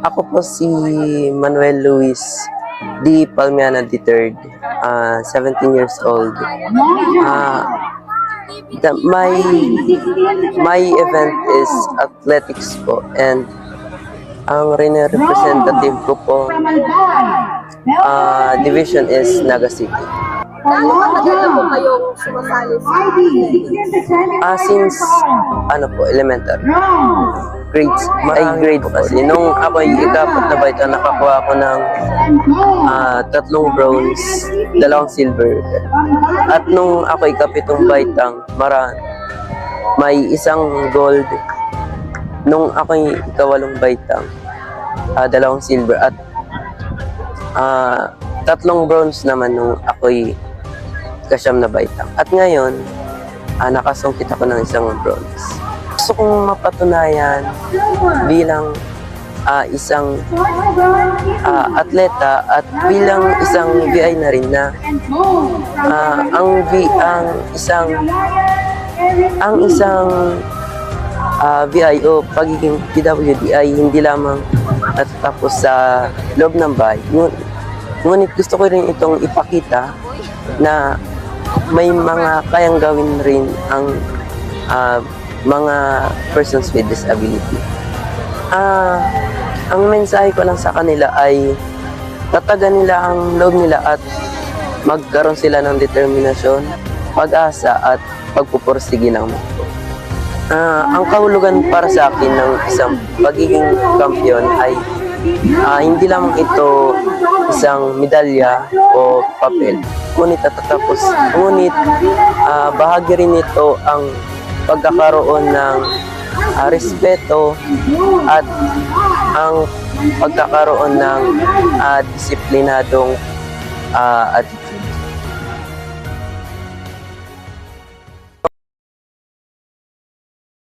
Ako po si Manuel Luis D. Palmiana III, 17 years old. My event is athletics po, and ang representative ko po division is Naga City. Gaano katagal na po kayong sumasali sa Since elementary. Grade po kasi. Nung ako ay ikapat na baita, nakakuha ako ng 3 bronze, 2 silver. At nung ako ikapitong baitang, may 1 gold. Nung ako ay ikawalong baitang, 2 silver. At 3 bronze naman nung ako'y kasyam na baitang. At ngayon, nakasungkit ako ng 1 bronze. Gusto kong mapatunayan bilang isang atleta at bilang isang VI na rin na ang isang VI o pagiging PWD ay hindi lamang natatapos sa loob ng bahay. Ngunit gusto ko rin itong ipakita na may mga kayang gawin rin ang mga persons with disability. Ang mensahe ko lang sa kanila ay tatagan nila ang loob nila at magkaroon sila ng determinasyon, pag-asa at pagpupursige ng mundo. Ang kahulugan para sa akin ng isang pagiging kampiyon ay hindi lamang ito isang medalya o papel, ngunit bahagi rin ito ang pagkakaroon ng respeto at ang pagkakaroon ng disiplinadong attitude.